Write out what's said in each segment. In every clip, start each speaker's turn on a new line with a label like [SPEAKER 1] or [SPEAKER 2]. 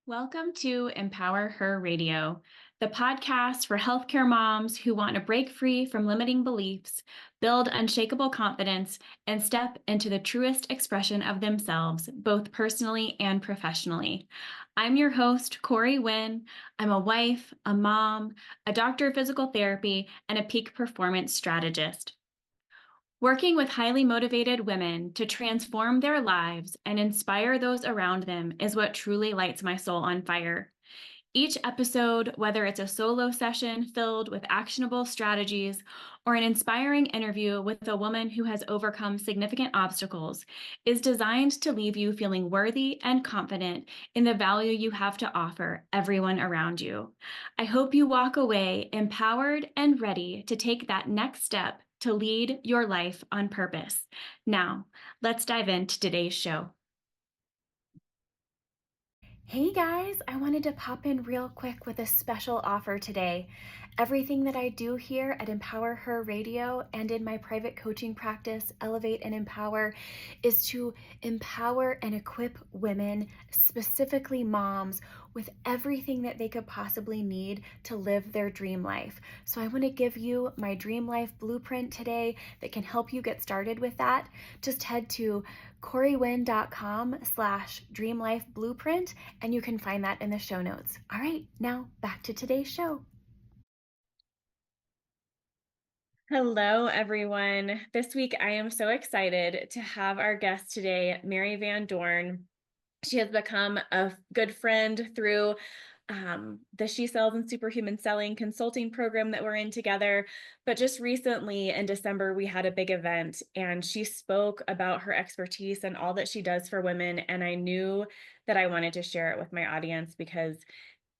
[SPEAKER 1] Welcome to Empower Her Radio, the podcast for healthcare moms who want to break free from limiting beliefs, build unshakable confidence, and step into the truest expression of themselves, both personally and professionally. I'm your host, Corey Wynn. I'm a wife, a mom, a doctor of physical therapy, and a peak performance strategist. Working with highly motivated women to transform their lives and inspire those around them is what truly lights my soul on fire. Each episode, whether it's a solo session filled with actionable strategies or an inspiring interview with a woman who has overcome significant obstacles, is designed to leave you feeling worthy and confident in the value you have to offer everyone around you. I hope you walk away empowered and ready to take that next step to lead your life on purpose. Now, let's dive into today's show. Hey guys, I wanted to pop in real quick with a special offer today. Everything that I do here at Empower Her Radio and in my private coaching practice, Elevate and Empower, is to empower and equip women, specifically moms, with everything that they could possibly need to live their dream life. So I want to give you my dream life blueprint today that can help you get started with that. Just head to corywynn.com/dreamlifeblueprint and you can find that in the show notes. All right, now back to today's show. Hello, everyone. This week, I am so excited to have our guest today, Mary Van Dorn. She has become a good friend through the She Sells and Superhuman Selling consulting program that we're in together. But just recently in December, we had a big event and she spoke about her expertise and all that she does for women. And I knew that I wanted to share it with my audience because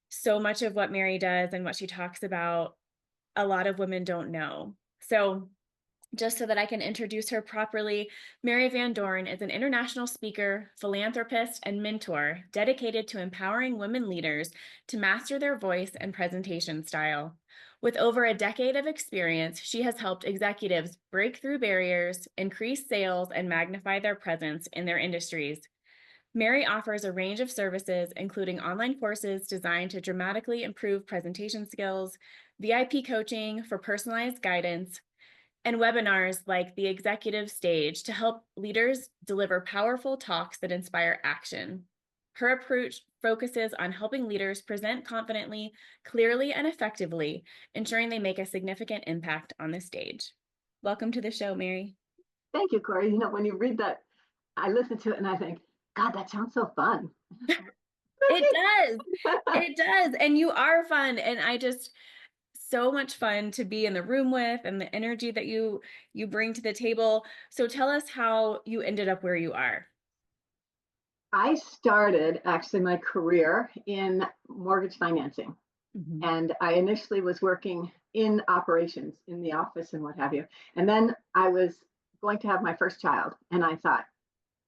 [SPEAKER 1] so much of what Mary does and what she talks about, a lot of women don't know. So just so that I can introduce her properly, Mary Van Dorn is an international speaker, philanthropist, and mentor dedicated to empowering women leaders to master their voice and presentation style. With over a decade of experience, she has helped executives break through barriers, increase sales, and magnify their presence in their industries. Mary offers a range of services, including online courses designed to dramatically improve presentation skills, VIP coaching for personalized guidance, and webinars like the Executive Stage to help leaders deliver powerful talks that inspire action. Her approach focuses on helping leaders present confidently, clearly, and effectively, ensuring they make a significant impact on the stage. Welcome to the show, Mary.
[SPEAKER 2] Thank you, Corey. You know, when you read that, I listen to it and I think, God, that sounds so fun.
[SPEAKER 1] It does. It does. And you are fun. And so much fun to be in the room with and the energy that you bring to the table. So tell us how you ended up where you are.
[SPEAKER 2] I started actually my career in mortgage financing. Mm-hmm. And I initially was working in operations in the office and what have you. And then I was going to have my first child. And I thought,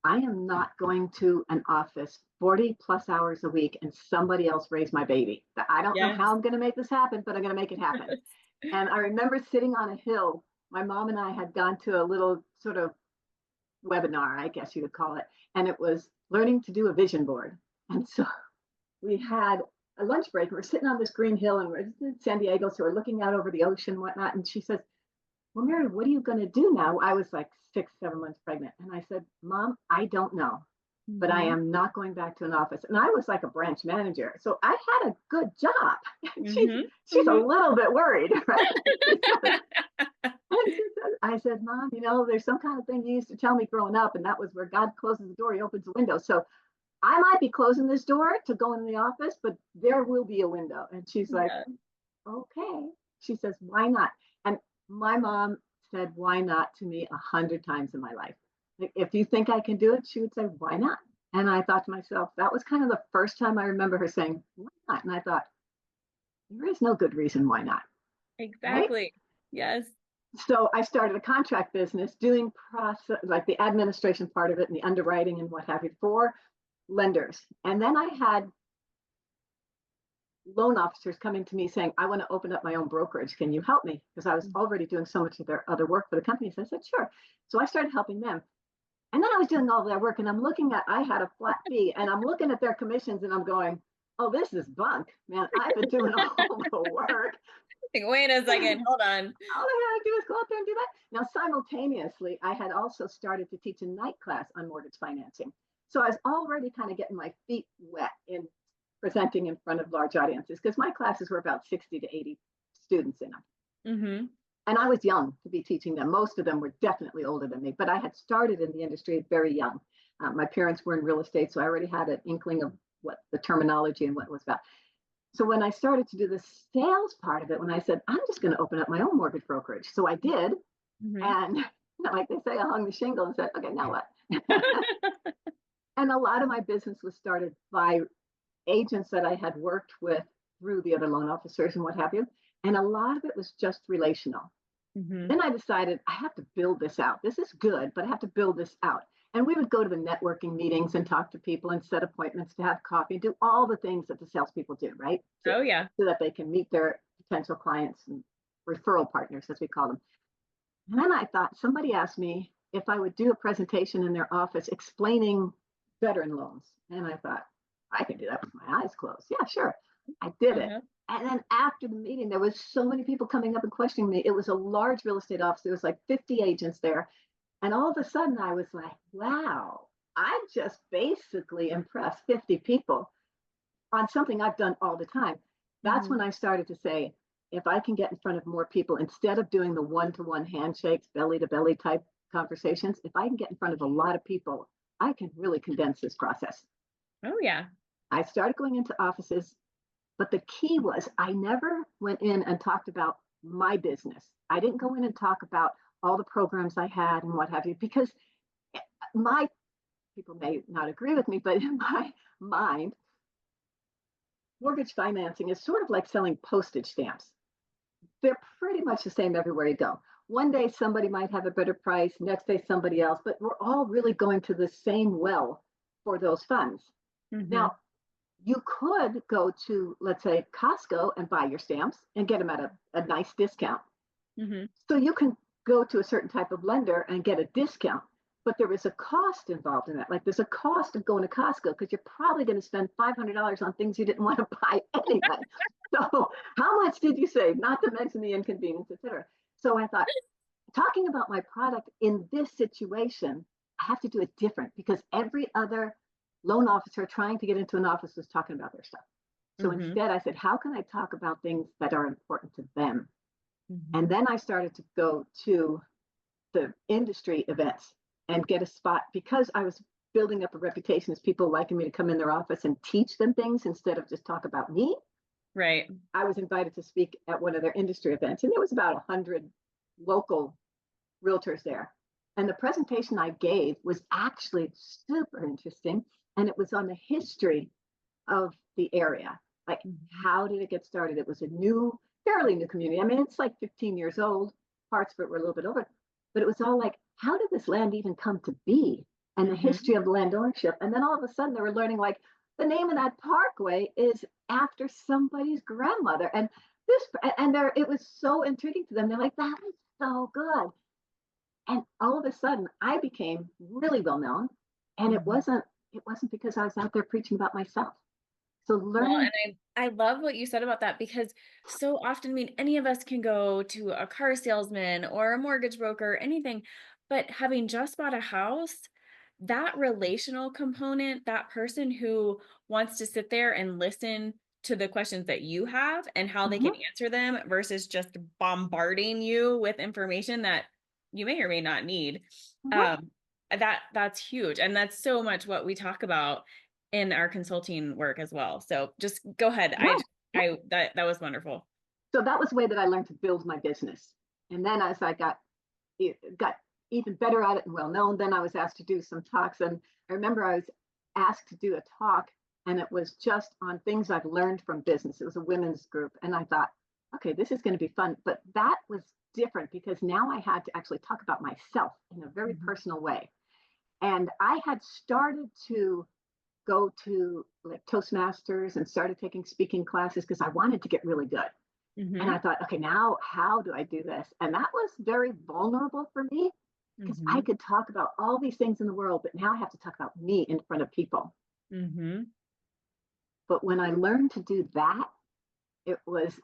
[SPEAKER 2] I am not going to an office 40 plus hours a week and somebody else raise my baby. I don't know how I'm going to make this happen, but I'm going to make it happen. And I remember sitting on a hill. My mom and I had gone to a little sort of webinar, I guess you would call it. And it was learning to do a vision board. And so we had a lunch break. We're sitting on this green hill and we're in San Diego. So we're looking out over the ocean and whatnot. And she says, well, Mary, what are you going to do now? I was like 6-7 months pregnant. And I said, Mom, I don't know, but I am not going back to an office. And I was like a branch manager. So I had a good job. She's a little bit worried, right? I said, Mom, you know, there's some kind of thing you used to tell me growing up. And that was where God closes the door, he opens the window. So I might be closing this door to go in the office, but there will be a window. And she's like, okay. She says, why not? And my mom said, why not to me 100 times in my life. If you think I can do it, she would say, why not? And I thought to myself, that was kind of the first time I remember her saying, why not? And I thought, there is no good reason why not.
[SPEAKER 1] Exactly. Right? Yes.
[SPEAKER 2] So I started a contract business doing process, like the administration part of it and the underwriting and what have you for lenders. And then I had loan officers coming to me saying, I want to open up my own brokerage. Can you help me? Because I was already doing so much of their other work for the company. So I said, sure. So I started helping them. And then I was doing all their work and I'm looking at, I had a flat fee and I'm looking at their commissions and I'm going, oh, this is bunk, man. I've been doing all the work.
[SPEAKER 1] Like, wait a second, hold on.
[SPEAKER 2] All I had to do is go out there and do that. Now, simultaneously, I had also started to teach a night class on mortgage financing. So I was already kind of getting my feet wet in presenting in front of large audiences because my classes were about 60 to 80 students in them.
[SPEAKER 1] Mm-hmm.
[SPEAKER 2] And I was young to be teaching them. Most of them were definitely older than me, but I had started in the industry very young. My parents were in real estate, so I already had an inkling of what the terminology and what it was about. So when I started to do the sales part of it, when I said, I'm just going to open up my own mortgage brokerage. So I did.
[SPEAKER 1] Mm-hmm.
[SPEAKER 2] And like they say, I hung the shingle and said, okay, now what? And a lot of my business was started by agents that I had worked with through the other loan officers and what have you. And a lot of it was just relational.
[SPEAKER 1] Mm-hmm.
[SPEAKER 2] Then I decided I have to build this out. This is good, but I have to build this out. And we would go to the networking meetings and talk to people and set appointments to have coffee and do all the things that the salespeople do, right?
[SPEAKER 1] Oh yeah.
[SPEAKER 2] So that they can meet their potential clients and referral partners, as we call them. And then I thought somebody asked me if I would do a presentation in their office explaining veteran loans. And I thought, I can do that with my eyes closed. Yeah, sure. I did it.
[SPEAKER 1] Uh-huh.
[SPEAKER 2] And then after the meeting, there was so many people coming up and questioning me. It was a large real estate office. There was like 50 agents there. And all of a sudden I was like, wow, I just basically impressed 50 people on something I've done all the time. That's
[SPEAKER 1] Mm-hmm.
[SPEAKER 2] when I started to say, if I can get in front of more people, instead of doing the one-to-one handshakes, belly to belly type conversations, if I can get in front of a lot of people, I can really condense this process.
[SPEAKER 1] Oh yeah.
[SPEAKER 2] I started going into offices, but the key was I never went in and talked about my business. I didn't go in and talk about all the programs I had and what have you, because my people may not agree with me, but in my mind, mortgage financing is sort of like selling postage stamps. They're pretty much the same everywhere you go. One day somebody might have a better price, next day somebody else, but we're all really going to the same well for those funds.
[SPEAKER 1] Mm-hmm.
[SPEAKER 2] Now, you could go to, let's say, Costco and buy your stamps and get them at a nice discount.
[SPEAKER 1] Mm-hmm.
[SPEAKER 2] So you can go to a certain type of lender and get a discount, but there is a cost involved in that. Like there's a cost of going to Costco because you're probably going to spend $500 on things you didn't want to buy anyway. So how much did you save? Not to mention the inconvenience, et cetera. So I thought, talking about my product in this situation, I have to do it different because every other loan officer trying to get into an office was talking about their stuff. So
[SPEAKER 1] Mm-hmm.
[SPEAKER 2] instead, I said, how can I talk about things that are important to them?
[SPEAKER 1] Mm-hmm.
[SPEAKER 2] And then I started to go to the industry events and get a spot because I was building up a reputation as people liking me to come in their office and teach them things instead of just talk about me.
[SPEAKER 1] Right.
[SPEAKER 2] I was invited to speak at one of their industry events, and there was about 100 local realtors there. And the presentation I gave was actually super interesting, and it was on the history of the area. Like,
[SPEAKER 1] Mm-hmm.
[SPEAKER 2] how did it get started? It was a new, fairly new community. I mean, it's like 15 years old. Parts of it were a little bit over, but it was all like, how did this land even come to be? And the
[SPEAKER 1] Mm-hmm.
[SPEAKER 2] history of land ownership. And then all of a sudden, they were learning like the name of that parkway is after somebody's grandmother. And this, and there, it was so intriguing to them. They're like, that is so good. And all of a sudden, I became really well known. And it
[SPEAKER 1] Mm-hmm.
[SPEAKER 2] wasn't because I was out there preaching about myself. So
[SPEAKER 1] Well,
[SPEAKER 2] learning.
[SPEAKER 1] and I love what you said about that because so often, I mean, any of us can go to a car salesman or a mortgage broker, anything, but having just bought a house, that relational component, that person who wants to sit there and listen to the questions that you have and how they can
[SPEAKER 2] Mhm.
[SPEAKER 1] answer them versus just bombarding you with information that you may or may not need.
[SPEAKER 2] Mhm.
[SPEAKER 1] Um, that's huge. And that's so much what we talk about in our consulting work as well. So just go ahead.
[SPEAKER 2] Yeah.
[SPEAKER 1] I that was wonderful.
[SPEAKER 2] So that was the way that I learned to build my business. And then as I got even better at it and well known, then I was asked to do some talks. And I remember I was asked to do a talk, and it was just on things I've learned from business. It was a women's group. And I thought, okay, this is going to be fun. But that was different because now I had to actually talk about myself in a very
[SPEAKER 1] Mhm.
[SPEAKER 2] personal way. And I had started to go to like Toastmasters and started taking speaking classes because I wanted to get really good. And I
[SPEAKER 1] Mhm.
[SPEAKER 2] thought, okay, now how do I do this? And that was very vulnerable for me because I
[SPEAKER 1] Mhm.
[SPEAKER 2] could talk about all these things in the world, but now I have to talk about me in front of people.
[SPEAKER 1] Mhm.
[SPEAKER 2] But when I learned to do that, it was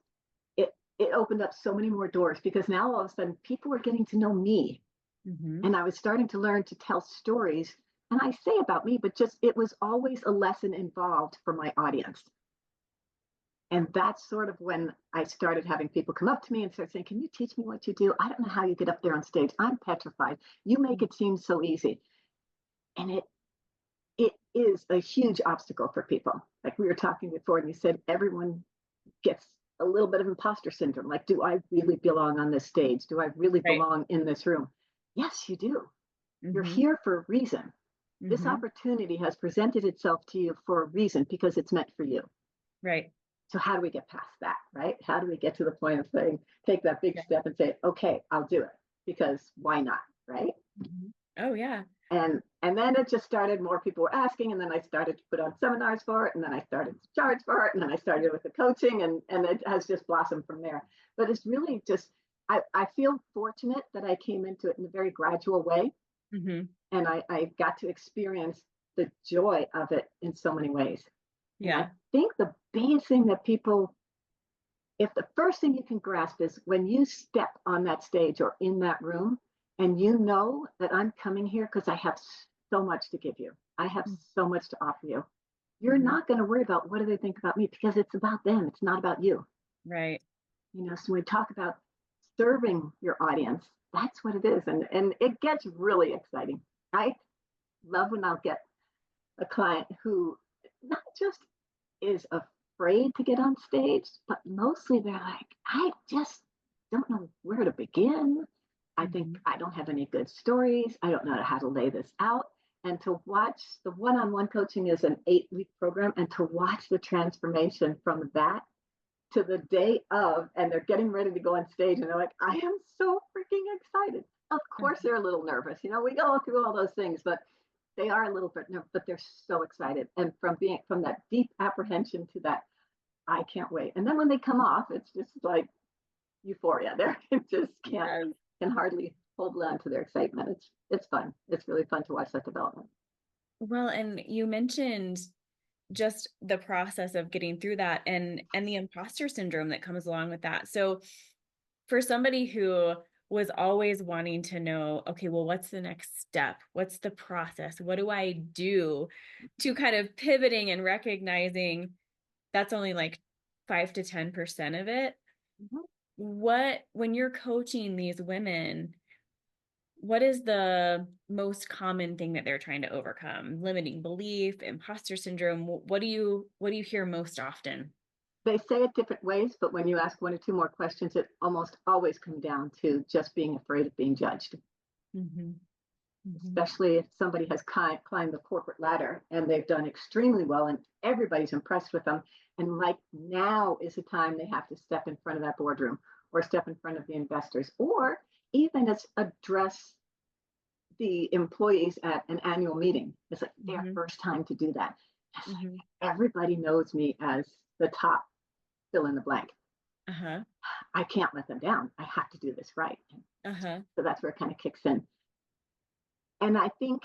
[SPEAKER 2] it opened up so many more doors, because now all of a sudden people were getting to know me,
[SPEAKER 1] Mm-hmm.
[SPEAKER 2] and I was starting to learn to tell stories. And I say about me, but just it was always a lesson involved for my audience. And that's sort of when I started having people come up to me and start saying, "Can you teach me what you do? I don't know how you get up there on stage. I'm petrified. You make it seem so easy." And it is a huge obstacle for people. Like we were talking before, and you said everyone gets a little bit of imposter syndrome. Like, do I really belong on this stage? Do I really
[SPEAKER 1] Right.
[SPEAKER 2] belong in this room? Yes, you do. You're
[SPEAKER 1] Mm-hmm.
[SPEAKER 2] here for a reason. This
[SPEAKER 1] Mm-hmm.
[SPEAKER 2] opportunity has presented itself to you for a reason, because it's meant for you.
[SPEAKER 1] Right.
[SPEAKER 2] So how do we get past that, right? How do we get to the point of saying, take that big
[SPEAKER 1] Yeah.
[SPEAKER 2] step and say, okay, I'll do it, because why not, right?
[SPEAKER 1] Mhm. Oh yeah.
[SPEAKER 2] And then it just started. More people were asking, and then I started to put on seminars for it, and then I started to charge for it, and then I started with the coaching, and it has just blossomed from there. But it's really just, I feel fortunate that I came into it in a very gradual way,
[SPEAKER 1] Mm-hmm.
[SPEAKER 2] and I got to experience the joy of it in so many ways. And I
[SPEAKER 1] Yeah.
[SPEAKER 2] think the biggest thing that people, if the first thing you can grasp is when you step on that stage or in that room, and you know that I'm coming here because I have so much to give you, I have so much to offer you, you're
[SPEAKER 1] Mm-hmm.
[SPEAKER 2] not going to worry about what do they think about me, because it's about them. It's not about you.
[SPEAKER 1] Right.
[SPEAKER 2] So when we talk about serving your audience, that's what it is. And it gets really exciting. I love when I'll get a client who not just is afraid to get on stage, but mostly they're like, I just don't know where to begin. I think
[SPEAKER 1] Mm-hmm.
[SPEAKER 2] I don't have any good stories. I don't know how to lay this out. And to watch the one on one coaching is an 8-week program, and to watch the transformation from that to the day of, and they're getting ready to go on stage, and they're like, I am so freaking excited. Of course, they're a little nervous. We go through all those things, but they are a little bit nervous, but they're so excited. And from that deep apprehension to that, I can't wait. And then when they come off, it's just like euphoria. They just
[SPEAKER 1] Yes.
[SPEAKER 2] can hardly hold on to their excitement. It's fun. It's really fun to watch that development.
[SPEAKER 1] Well, and you mentioned just the process of getting through that and the imposter syndrome that comes along with that. So for somebody who was always wanting to know, okay, well, what's the next step? What's the process? What do I do, to kind of pivoting and recognizing that's only like 5 to 10% of it.
[SPEAKER 2] Mhm.
[SPEAKER 1] When you're coaching these women, what is the most common thing that they're trying to overcome? Limiting belief, imposter syndrome. What do you hear most often?
[SPEAKER 2] They say it different ways, but when you ask one or two more questions, it almost always comes down to just being afraid of being judged,
[SPEAKER 1] Mm-hmm. Mm-hmm.
[SPEAKER 2] especially if somebody has climbed the corporate ladder and they've done extremely well and everybody's impressed with them. And like, now is the time they have to step in front of that boardroom, or step in front of the investors, or even address the employees at an annual meeting. It's like their
[SPEAKER 1] Mm-hmm.
[SPEAKER 2] first time to do that. It's
[SPEAKER 1] Mm-hmm.
[SPEAKER 2] like everybody knows me as the top fill in the blank.
[SPEAKER 1] Uh-huh.
[SPEAKER 2] I can't let them down. I have to do this right.
[SPEAKER 1] Uh-huh.
[SPEAKER 2] So that's where it kind of kicks in. And I think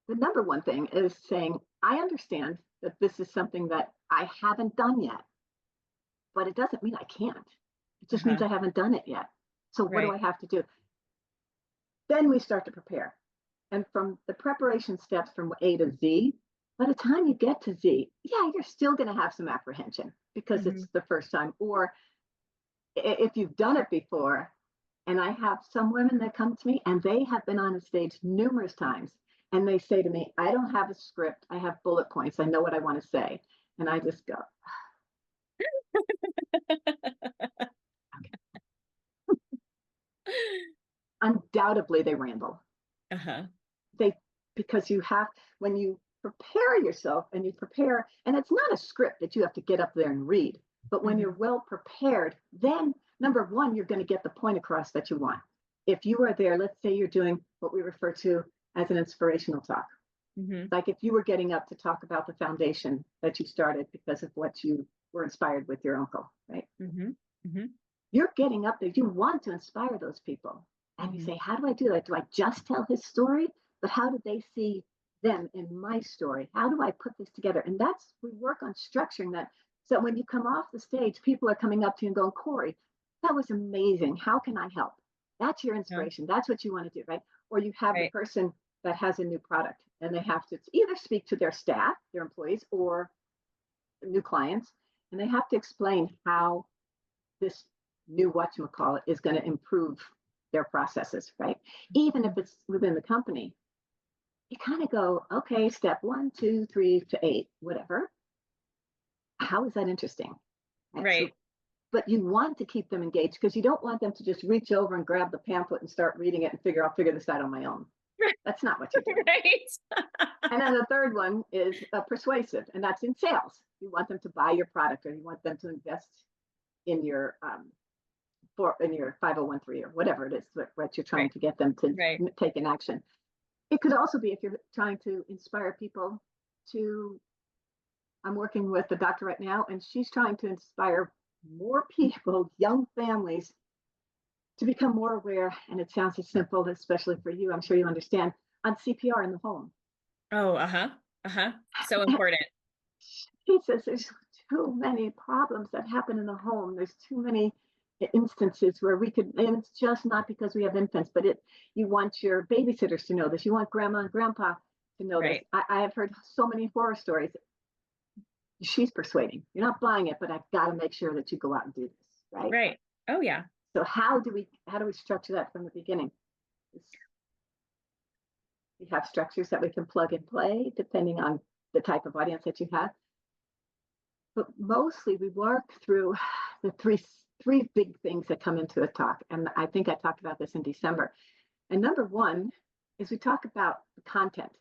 [SPEAKER 2] the number one thing is saying, I understand that this is something that I haven't done yet, but it doesn't mean I can't. It just means
[SPEAKER 1] Uh-huh.
[SPEAKER 2] I haven't done it yet. So what do
[SPEAKER 1] Right.
[SPEAKER 2] I have to do? Then we start to prepare. And from the preparation steps from A to Z, by the time you get to Z, yeah, you're still going to have some apprehension because
[SPEAKER 1] Mm-hmm.
[SPEAKER 2] it's the first time. Or if you've done it before, and I have some women that come to me and they have been on a stage numerous times, and they say to me, I don't have a script. I have bullet points. I know what I want to say. And I just go, undoubtedly they ramble.
[SPEAKER 1] Uh-huh.
[SPEAKER 2] They, because you have, when you prepare yourself and you prepare, and it's not a script that you have to get up there and read, but when you're
[SPEAKER 1] Mm-hmm.
[SPEAKER 2] well prepared, then number one, you're going to get the point across that you want. If you are there, let's say you're doing what we refer to as an inspirational talk.
[SPEAKER 1] Mm-hmm.
[SPEAKER 2] Like if you were getting up to talk about the foundation that you started because of what you were inspired with your uncle, right?
[SPEAKER 1] Mm-hmm. Mm-hmm.
[SPEAKER 2] You're getting up there. You want to inspire those people. And you
[SPEAKER 1] Mm-hmm.
[SPEAKER 2] say, how do I do that? Do I just tell his story? But how do they see them in my story? How do I put this together? And we work on structuring that. So when you come off the stage, people are coming up to you and going, Corey, that was amazing. How can I help? That's your
[SPEAKER 1] Yeah.
[SPEAKER 2] inspiration. That's what you want to do, right? Or you have the
[SPEAKER 1] Right.
[SPEAKER 2] person that has a new product and they have to either speak to their staff, their employees, or new clients, and they have to explain how this new whatchamacallit is going to improve their processes, right? Even if it's within the company, you kind of go, okay, step 1, 2, 3 to 8, whatever. How is that interesting? Right. So,
[SPEAKER 1] Right.
[SPEAKER 2] but you want to keep them engaged because you don't want them to just reach over and grab the pamphlet and start reading it and I'll figure this out on my own. That's not what you're doing.
[SPEAKER 1] Right.
[SPEAKER 2] And then the third one is persuasive, and that's in sales. You want them to buy your product, or you want them to invest in your in your 501(c)(3) or whatever it is what you're trying
[SPEAKER 1] Right.
[SPEAKER 2] to get them to
[SPEAKER 1] Right.
[SPEAKER 2] take in action. It could also be if you're trying to inspire people to. I'm working with a doctor right now, and she's trying to inspire more people, young families, to become more aware. And it sounds as simple, especially for you. I'm sure you understand on CPR in the home.
[SPEAKER 1] Oh, uh-huh. Uh-huh. So important.
[SPEAKER 2] He says there's too many problems that happen in the home. There's too many instances where we could, and it's just not because we have infants, but you want your babysitters to know this. You want grandma and grandpa to know this.
[SPEAKER 1] Right.
[SPEAKER 2] I have heard so many horror stories. She's persuading. You're not buying it, but I've got to make sure that you go out and do this, right?
[SPEAKER 1] Right. Oh, yeah.
[SPEAKER 2] So how do we structure that from the beginning? We have structures that we can plug and play depending on the type of audience that you have. But mostly we work through the three big things that come into a talk. And I think I talked about this in December. And number one is we talk about the content.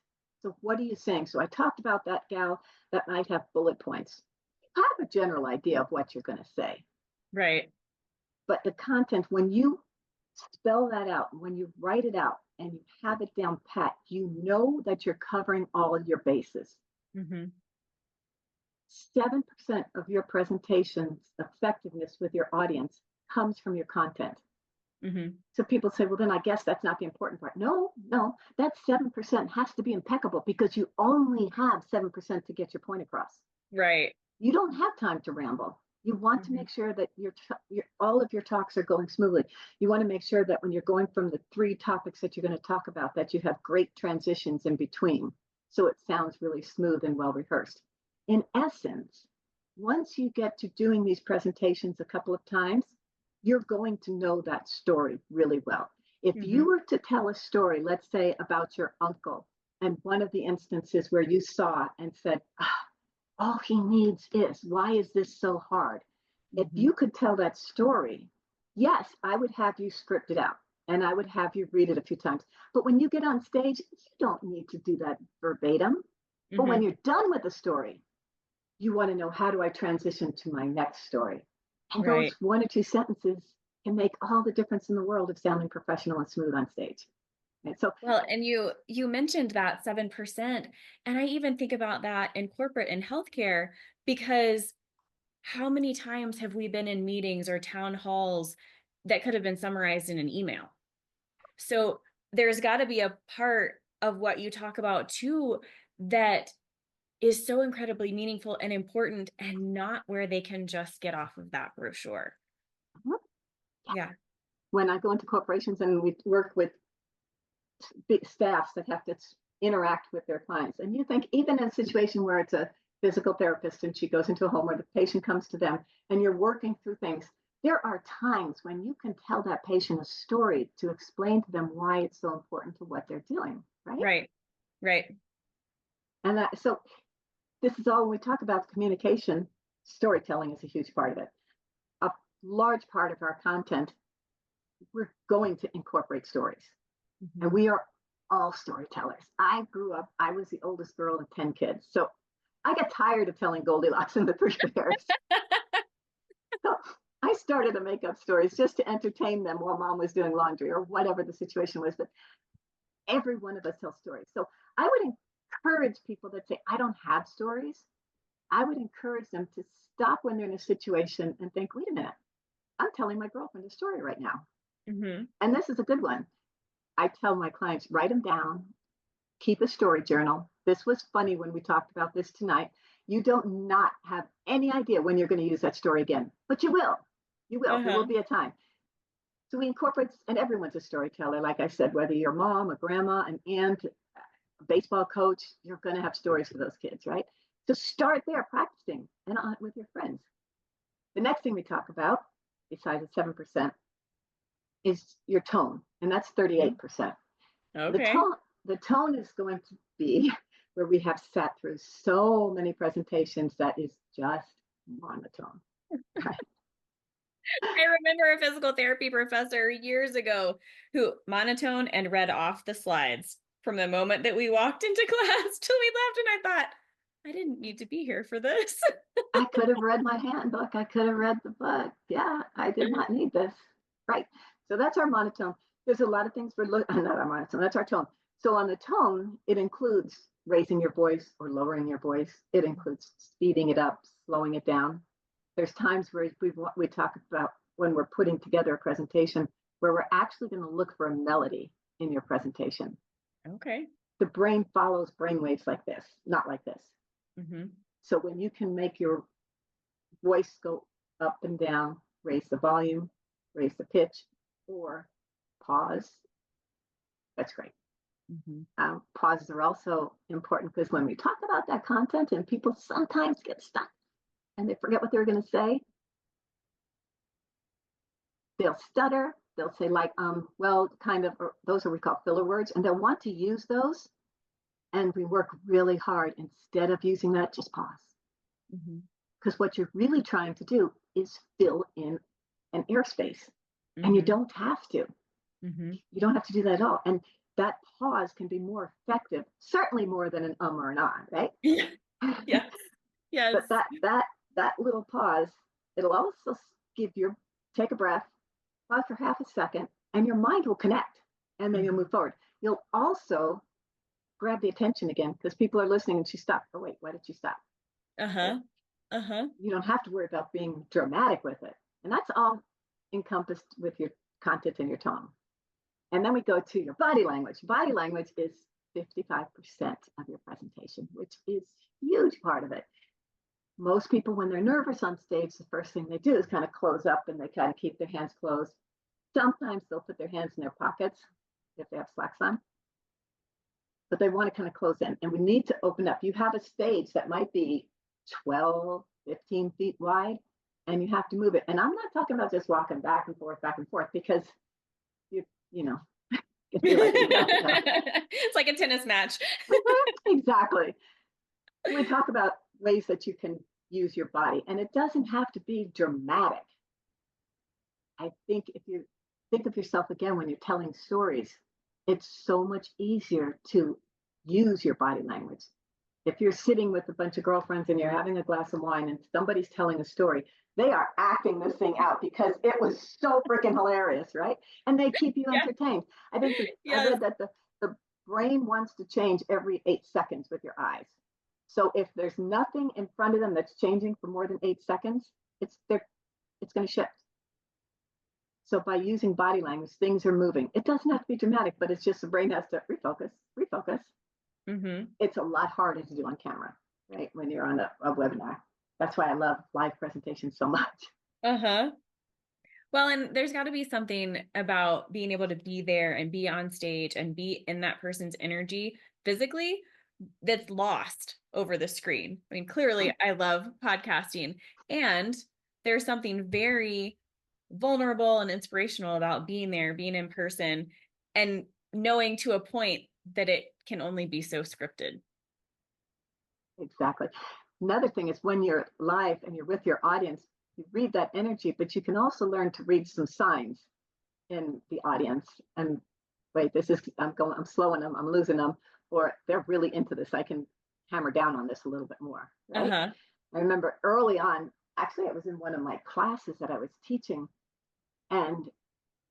[SPEAKER 2] So what are you saying? So I talked about that gal that might have bullet points. I have a general idea of what you're going to say.
[SPEAKER 1] Right.
[SPEAKER 2] But the content, when you spell that out, when you write it out and you have it down pat, you know that you're covering all of your bases.
[SPEAKER 1] Mm-hmm.
[SPEAKER 2] 7% of your presentation's effectiveness with your audience comes from your content.
[SPEAKER 1] Mm-hmm.
[SPEAKER 2] So people say, well, then I guess that's not the important part. No, that 7% has to be impeccable because you only have 7% to get your point across.
[SPEAKER 1] Right.
[SPEAKER 2] You don't have time to ramble. You want to
[SPEAKER 1] Mm-hmm.
[SPEAKER 2] make sure that all of your talks are going smoothly. You want to make sure that when you're going from the 3 topics that you're going to talk about, that you have great transitions in between. So it sounds really smooth and well rehearsed. In essence, once you get to doing these presentations a couple of times, you're going to know that story really well. If
[SPEAKER 1] Mm-hmm.
[SPEAKER 2] you were to tell a story, let's say about your uncle, and one of the instances where you saw and said, all he needs is, why is this so hard? If
[SPEAKER 1] Mm-hmm.
[SPEAKER 2] you could tell that story, yes, I would have you script it out and I would have you read it a few times. But when you get on stage, you don't need to do that verbatim. But
[SPEAKER 1] Mm-hmm.
[SPEAKER 2] when you're done with the story, you want to know, how do I transition to my next story? And those
[SPEAKER 1] Right.
[SPEAKER 2] 1 or 2 sentences can make all the difference in the world of sounding professional and smooth on stage. Right? So,
[SPEAKER 1] Well, and you mentioned that 7%, and I even think about that in corporate and healthcare, because how many times have we been in meetings or town halls that could have been summarized in an email? So there's got to be a part of what you talk about too that is so incredibly meaningful and important, and not where they can just get off of that brochure. Yeah.
[SPEAKER 2] when I go into corporations and we work with big staffs that have to interact with their clients. And you think, even in a situation where it's a physical therapist and she goes into a home where the patient comes to them and you're working through things, there are times when you can tell that patient a story to explain to them why it's so important to what they're doing, right?
[SPEAKER 1] Right. Right.
[SPEAKER 2] And so this is all when we talk about communication, storytelling is a huge part of it. A large part of our content, we're going to incorporate stories.
[SPEAKER 1] Mm-hmm.
[SPEAKER 2] And we are all storytellers. I grew up, I was the oldest girl of 10 kids. So I got tired of telling Goldilocks and the 3 Bears. So I started to make up stories just to entertain them while mom was doing laundry or whatever the situation was. But every one of us tells stories. So I would encourage people that say, I don't have stories. I would encourage them to stop when they're in a situation and think, wait a minute, I'm telling my girlfriend a story right now.
[SPEAKER 1] Mm-hmm.
[SPEAKER 2] And this is a good one. I tell my clients, write them down, keep a story journal, this was funny when we talked about this tonight. You don't not have any idea when you're going to use that story again, but you will. You will. There will
[SPEAKER 1] Uh-huh.
[SPEAKER 2] be a time. So we incorporate, and everyone's a storyteller. Like I said, whether you're mom, a grandma, an aunt, a baseball coach, you're going to have stories for those kids, right? So start there practicing and on with your friends. The next thing we talk about, besides the 7%, is your tone, and that's 38%. The
[SPEAKER 1] Okay.
[SPEAKER 2] tone, the tone is going to be where we have sat through so many presentations that is just monotone. Right?
[SPEAKER 1] I remember a physical therapy professor years ago who monotone and read off the slides from the moment that we walked into class till we left. And I thought, I didn't need to be here for this.
[SPEAKER 2] I could have read my handbook. I could have read the book. Yeah, I did not need this. Right. So that's our monotone. There's a lot of things for not our monotone. That's our tone. So on the tone, it includes raising your voice or lowering your voice. It includes speeding it up, slowing it down. There's times where we talk about when we're putting together a presentation where we're actually going to look for a melody in your presentation.
[SPEAKER 1] Okay.
[SPEAKER 2] The brain follows brain waves like this, not like this.
[SPEAKER 1] Mm-hmm.
[SPEAKER 2] So when you can make your voice go up and down, raise the volume, raise the pitch, or pause, that's great.
[SPEAKER 1] Mm-hmm.
[SPEAKER 2] Pauses are also important because when we talk about that content and people sometimes get stuck and they forget what they were going to say, they'll stutter. They'll say like, well, kind of, those are what we call filler words, and they'll want to use those. And we work really hard. Instead of using that, just pause.
[SPEAKER 1] Mm-hmm.
[SPEAKER 2] Because what you're really trying to do is fill in an airspace. And you
[SPEAKER 1] Mm-hmm.
[SPEAKER 2] don't have to.
[SPEAKER 1] Mm-hmm.
[SPEAKER 2] You don't have to do that at all. And that pause can be more effective, certainly more than an or an on, right?
[SPEAKER 1] Yeah. Yes. Yes.
[SPEAKER 2] But that little pause, it'll also give your take a breath, pause for half a second, and your mind will connect. And then you'll
[SPEAKER 1] Mm-hmm.
[SPEAKER 2] move forward. You'll also grab the attention again because people are listening and she stopped. Oh, wait, why did she stop? Right?
[SPEAKER 1] Uh-huh. Uh-huh.
[SPEAKER 2] You don't have to worry about being dramatic with it. And that's all encompassed with your content and your tone. And then we go to your body language. Body language is 55% of your presentation, which is a huge part of it. Most people, when they're nervous on stage, the first thing they do is kind of close up and they kind of keep their hands closed. Sometimes they'll put their hands in their pockets if they have slacks on, but they want to kind of close in. And we need to open up. You have a stage that might be 12, 15 feet wide, and you have to move it. And I'm not talking about just walking back and forth, because you know, it'd be like,
[SPEAKER 1] It's like a tennis match.
[SPEAKER 2] exactly. We talk about ways that you can use your body, and it doesn't have to be dramatic. I think if you think of yourself again when you're telling stories, it's so much easier to use your body language. If you're sitting with a bunch of girlfriends and you're having a glass of wine and somebody's telling a story, they are acting this thing out because it was so freaking hilarious, right? And they keep you
[SPEAKER 1] Yeah.
[SPEAKER 2] entertained. I
[SPEAKER 1] Yes.
[SPEAKER 2] read that the brain wants to change every 8 seconds with your eyes. So if there's nothing in front of them that's changing for more than 8 seconds, it's going to shift. So by using body language, things are moving. It doesn't have to be dramatic, but it's just the brain has to refocus.
[SPEAKER 1] Mm-hmm.
[SPEAKER 2] It's a lot harder to do on camera, right? When you're on a webinar. That's why I love live presentations so much.
[SPEAKER 1] Uh-huh. Well, and there's got to be something about being able to be there and be on stage and be in that person's energy physically that's lost over the screen. I mean, clearly, I love podcasting, and there's something very vulnerable and inspirational about being there, being in person, and knowing to a point that it can only be so scripted.
[SPEAKER 2] Exactly. Another thing is when you're live and you're with your audience, you read that energy, but you can also learn to read some signs in the audience. And wait, I'm slowing them, I'm losing them, or they're really into this. I can hammer down on this a little bit more, right?
[SPEAKER 1] Uh-huh.
[SPEAKER 2] I remember early on, actually, I was in one of my classes that I was teaching, and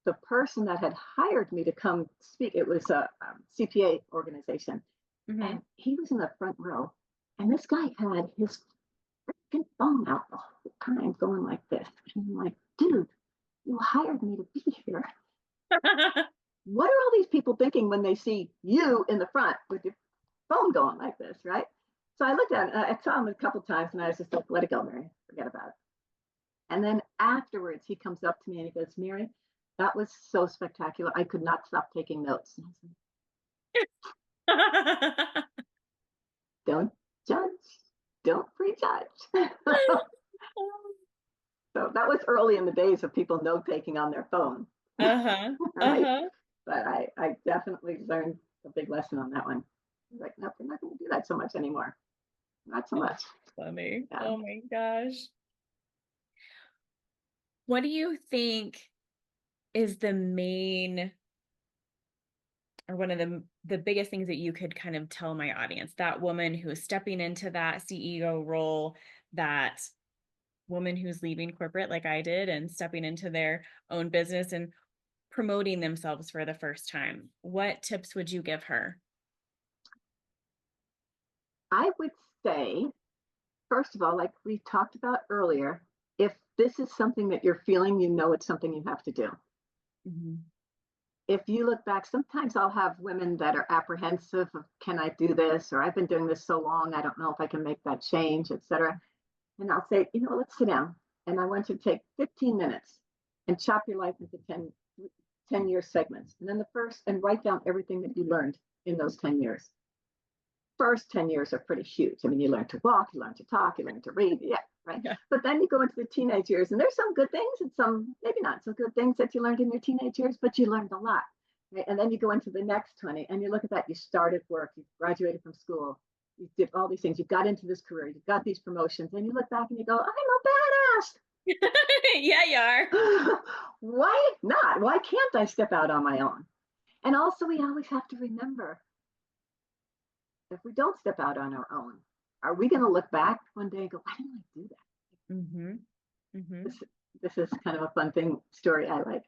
[SPEAKER 2] the person that had hired me to come speak, it was a CPA organization,
[SPEAKER 1] Mm-hmm.
[SPEAKER 2] and he was in the front row, and this guy had his freaking phone out the whole time going like this. And I'm like, dude, you hired me to be here. What are all these people thinking when they see you in the front with your phone going like this, right? So I looked at it, I saw him a couple times and I was just like, let it go, Mary, forget about it. And then afterwards, he comes up to me and he goes, Mary, that was so spectacular. I could not stop taking notes. And I said, don't judge, don't prejudge. So that was early in the days of people note taking on their phone,
[SPEAKER 1] Uh-huh.
[SPEAKER 2] right?
[SPEAKER 1] Uh-huh.
[SPEAKER 2] But I definitely learned a big lesson on that one. Like, no, we're not going to do that so much anymore. Not so much.
[SPEAKER 1] Funny.
[SPEAKER 2] Yeah.
[SPEAKER 1] Oh my gosh. What do you think is the main or one of the biggest things that you could kind of tell my audience, that woman who is stepping into that CEO role, that woman who's leaving corporate like I did and stepping into their own business and promoting themselves for the first time? What tips would you give her?
[SPEAKER 2] I would say, first of all, like we talked about earlier, if this is something that you're feeling, you know it's something you have to do.
[SPEAKER 1] Mm-hmm.
[SPEAKER 2] If you look back, sometimes I'll have women that are apprehensive of, can I do this? Or I've been doing this so long, I don't know if I can make that change, etc. And I'll say, let's sit down. And I want you to take 15 minutes and chop your life into 10-year segments. And then and write down everything that you learned in those 10 years. First 10 years are pretty huge. I mean, you learn to walk, you learn to talk, you learn to read. Yeah, right.
[SPEAKER 1] Yeah.
[SPEAKER 2] But then you go into the teenage years, and there's some good things and some maybe not so good things that you learned in your teenage years, but you learned a lot. Right? And then you go into the next 20, and you look at that. You started work, you graduated from school, you did all these things, you got into this career, you got these promotions, and you look back and you go, I'm a badass.
[SPEAKER 1] Yeah, you are.
[SPEAKER 2] Why not? Why can't I step out on my own? And also, we always have to remember, if we don't step out on our own, are we going to look back one day and go, why didn't I do that?
[SPEAKER 1] Mm-hmm. Mm-hmm.
[SPEAKER 2] This is kind of a fun story I like.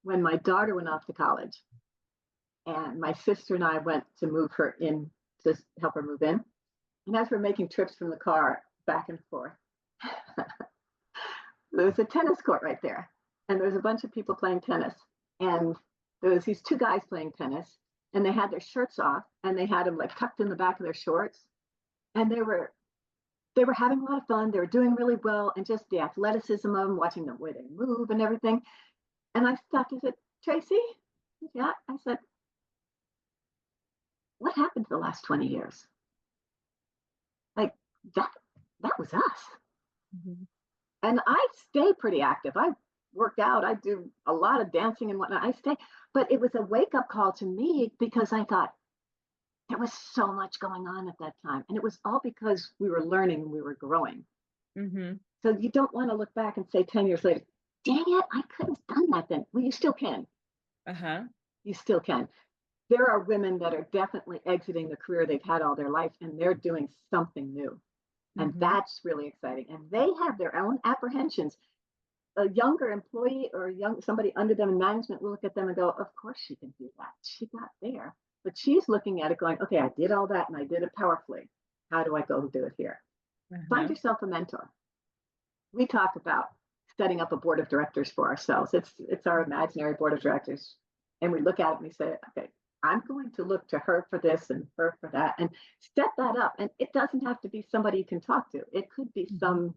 [SPEAKER 2] When my daughter went off to college, and my sister and I went to move her in, to help her move in. And as we're making trips from the car back and forth, there was a tennis court right there. And there was a bunch of people playing tennis. And there was these two guys playing tennis, and they had their shirts off, and they had them like tucked in the back of their shorts. And they were having a lot of fun. They were doing really well, and just the athleticism of them, watching the way they move and everything. And I stopped and said, Tracy, yeah, I said, what happened to the last 20 years? Like that, that was us.
[SPEAKER 1] Mm-hmm.
[SPEAKER 2] And I stay pretty active. I work out, I do a lot of dancing and whatnot. I stay, but it was a wake up call to me because I thought there was so much going on at that time. And it was all because we were learning and we were growing.
[SPEAKER 1] Mm-hmm.
[SPEAKER 2] So you don't want to look back and say 10 years later, dang it, I couldn't have done that then. Well, you still can.
[SPEAKER 1] Uh-huh.
[SPEAKER 2] You still can. There are women that are definitely exiting the career they've had all their life and they're doing something new. And
[SPEAKER 1] Mm-hmm.
[SPEAKER 2] that's really exciting. And they have their own apprehensions. A younger employee or somebody under them in management will look at them and go, of course she can do that. She got there. But she's looking at it going, okay, I did all that and I did it powerfully. How do I go do it here? Find
[SPEAKER 1] Uh-huh.
[SPEAKER 2] yourself a mentor. We talk about setting up a board of directors for ourselves. It's our imaginary board of directors. And we look at it and we say, okay, I'm going to look to her for this and her for that and set that up. And it doesn't have to be somebody you can talk to. It could be
[SPEAKER 1] Mm-hmm.
[SPEAKER 2] some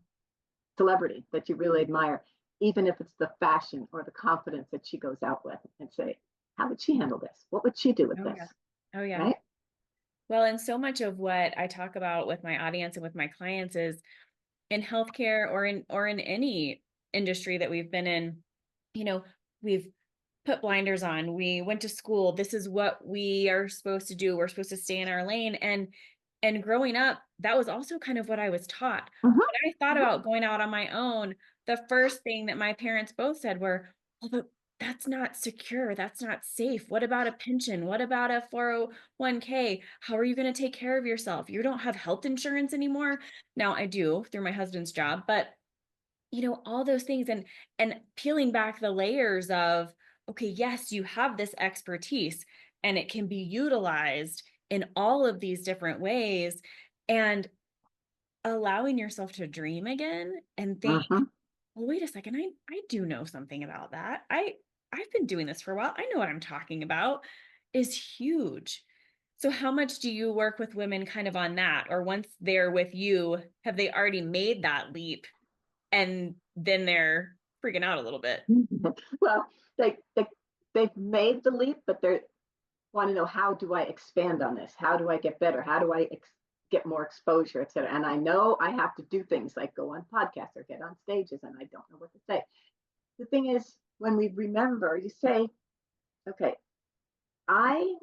[SPEAKER 2] celebrity that you really admire, even if it's the fashion or the confidence that she goes out with, and say, how would she handle this? What would she do with
[SPEAKER 1] Oh
[SPEAKER 2] this?
[SPEAKER 1] yeah. Oh yeah.
[SPEAKER 2] Right?
[SPEAKER 1] Well, and so much of what I talk about with my audience and with my clients is in healthcare or in any industry that we've been in, you know, we've put blinders on. We went to school. This is what we are supposed to do. We're supposed to stay in our lane. And growing up, that was also kind of what I was taught.
[SPEAKER 2] Mm-hmm,
[SPEAKER 1] When I thought
[SPEAKER 2] mm-hmm,
[SPEAKER 1] about going out on my own, the first thing that my parents both said were, well, but that's not secure. That's not safe. What about a pension? What about a 401k? How are you going to take care of yourself? You don't have health insurance anymore. Now I do through my husband's job, but all those things and peeling back the layers of, okay, yes, you have this expertise and it can be utilized in all of these different ways, and allowing yourself to dream again and think,
[SPEAKER 2] mm-hmm.
[SPEAKER 1] well, wait a second, I do know something about that. I've been doing this for a while. I know what I'm talking about, is huge. So how much do you work with women kind of on that? Or once they're with you, have they already made that leap and then they're freaking out a little bit?
[SPEAKER 2] Well, they've made the leap, but they want to know, how do I expand on this? How do I get better? How do I get more exposure, et cetera? And I know I have to do things like go on podcasts or get on stages, and I don't know what to say. The thing is, when we remember, you say, okay, I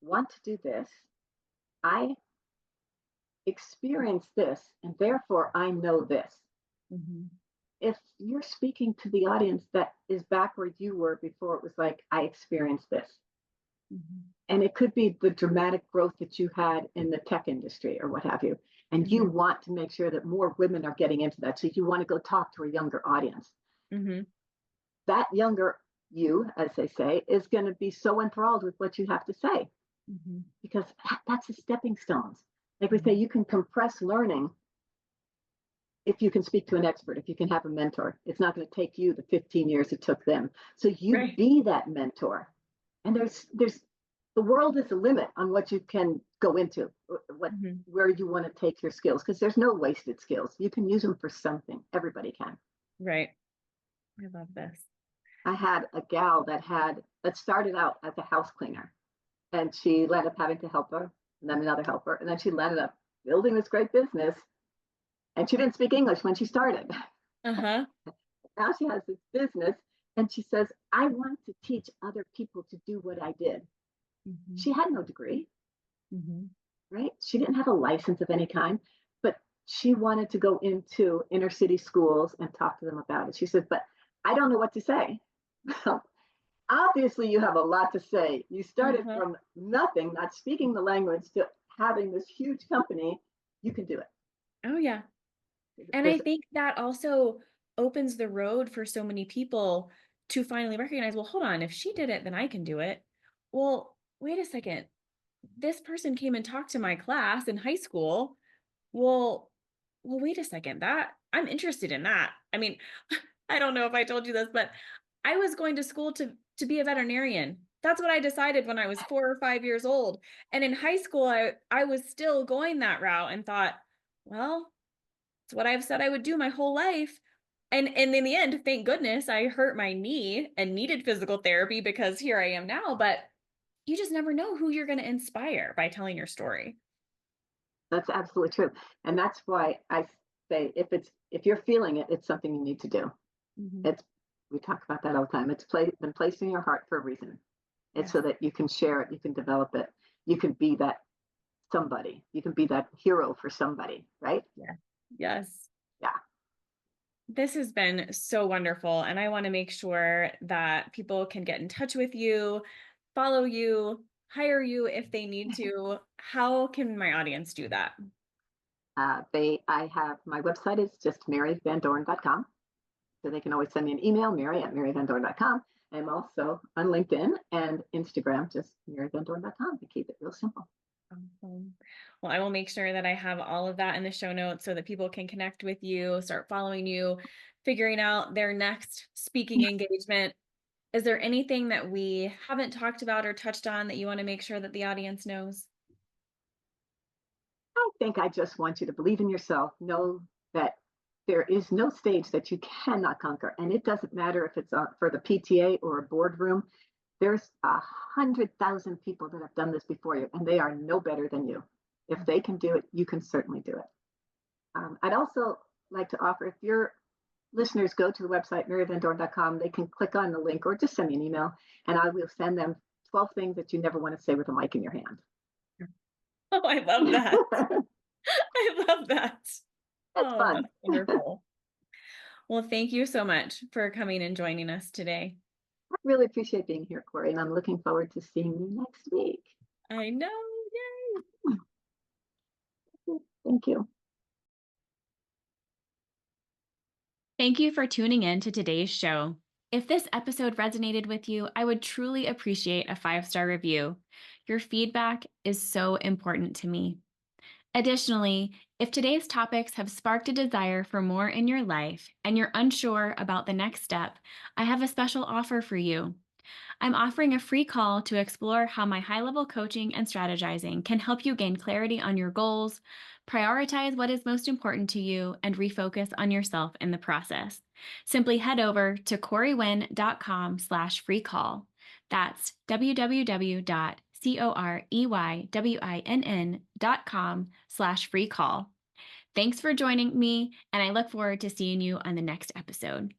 [SPEAKER 2] want to do this. I experience this, and therefore I know this.
[SPEAKER 1] Mm-hmm.
[SPEAKER 2] If you're speaking to the audience that is back where you were before, it was like, I experienced this.
[SPEAKER 1] Mm-hmm.
[SPEAKER 2] And it could be the dramatic growth that you had in the tech industry or what have you. And you
[SPEAKER 1] Mm-hmm.
[SPEAKER 2] want to make sure that more women are getting into that. So you want to go talk to a younger audience.
[SPEAKER 1] Mm-hmm.
[SPEAKER 2] That younger you, as they say, is going to be so enthralled with what you have to say,
[SPEAKER 1] Mm-hmm.
[SPEAKER 2] because that's the stepping stones. Like we say,
[SPEAKER 1] Mm-hmm.
[SPEAKER 2] you can compress learning if you can speak to an expert, if you can have a mentor. It's not going to take you the 15 years it took them. So you
[SPEAKER 1] Right.
[SPEAKER 2] be that mentor. And there's the world is a limit on what you can go into, what
[SPEAKER 1] Mm-hmm.
[SPEAKER 2] where you want to take your skills, because there's no wasted skills. You can use them for something. Everybody can.
[SPEAKER 1] Right. I love this.
[SPEAKER 2] I had a gal that started out as a house cleaner, and she ended up having to help her, and then another helper, and then she ended up building this great business. And she didn't speak English when she started.
[SPEAKER 1] Uh-huh.
[SPEAKER 2] Now she has this business, and she says, I want to teach other people to do what I did.
[SPEAKER 1] Mm-hmm.
[SPEAKER 2] She had no degree,
[SPEAKER 1] Mm-hmm.
[SPEAKER 2] right? She didn't have a license of any kind, but she wanted to go into inner city schools and talk to them about it. She said, but I don't know what to say. Obviously, you have a lot to say. You started
[SPEAKER 1] Uh-huh.
[SPEAKER 2] from nothing, not speaking the language, to having this huge company. You can do it.
[SPEAKER 1] Oh yeah. And I
[SPEAKER 2] There's
[SPEAKER 1] think that also opens the road for so many people to finally recognize, well, hold on, if she did it, then I can do it. Well, wait a second. This person came and talked to my class in high school. Well, wait a second. That I'm interested in that. I mean, I don't know if I told you this, but I was going to school to be a veterinarian. That's what I decided when I was 4 or 5 years old. And in high school, I was still going that route and thought, well, it's what I've said I would do my whole life. And in the end, thank goodness I hurt my knee and needed physical therapy because here I am now. But you just never know who you're going to inspire by telling your story.
[SPEAKER 2] That's absolutely true. And that's why I say, if you're feeling it, it's something you need to do.
[SPEAKER 1] Mm-hmm.
[SPEAKER 2] It's We talk about that all the time. Been placed in your heart for a reason. It's
[SPEAKER 1] Yes.
[SPEAKER 2] so that you can share it, you can develop it, you can be that somebody, you can be that hero for somebody, right?
[SPEAKER 1] Yeah. Yes.
[SPEAKER 2] Yeah.
[SPEAKER 1] This has been so wonderful. And I want to make sure that people can get in touch with you, follow you, hire you if they need to. How can my audience do that?
[SPEAKER 2] I have my website is just maryvandorn.com. So they can always send me an email, mary@maryvandorn.com. I'm also on LinkedIn and Instagram, just maryvandorn.com, to keep it real simple.
[SPEAKER 1] Awesome. Well, I will make sure that I have all of that in the show notes so that people can connect with you, start following you, figuring out their next speaking engagement. Is there anything that we haven't talked about or touched on that you want to make sure that the audience knows?
[SPEAKER 2] I think I just want you to believe in yourself, know that there is no stage that you cannot conquer. And it doesn't matter if it's for the PTA or a boardroom. There's 100,000 people that have done this before you, and they are no better than you. If they can do it, you can certainly do it. I'd also like to offer, if your listeners go to the website, maryvandorn.com, they can click on the link or just send me an email, and I will send them 12 things that you never want to say with a mic in your hand.
[SPEAKER 1] Oh, I love that. I love that.
[SPEAKER 2] It's
[SPEAKER 1] Oh,
[SPEAKER 2] fun.
[SPEAKER 1] that's wonderful. Well, thank you so much for coming and joining us today.
[SPEAKER 2] I really appreciate being here, Corey, and I'm looking forward to seeing you next week.
[SPEAKER 1] I know. Yay.
[SPEAKER 2] Thank you.
[SPEAKER 1] Thank you for tuning in to today's show. If this episode resonated with you, I would truly appreciate a 5-star review. Your feedback is so important to me. Additionally, if today's topics have sparked a desire for more in your life and you're unsure about the next step, I have a special offer for you. I'm offering a free call to explore how my high level coaching and strategizing can help you gain clarity on your goals, prioritize what is most important to you, and refocus on yourself in the process. Simply head over to coreyWynn.com/free call. That's www.coreyWynn.com/free call. Thanks for joining me, and I look forward to seeing you on the next episode.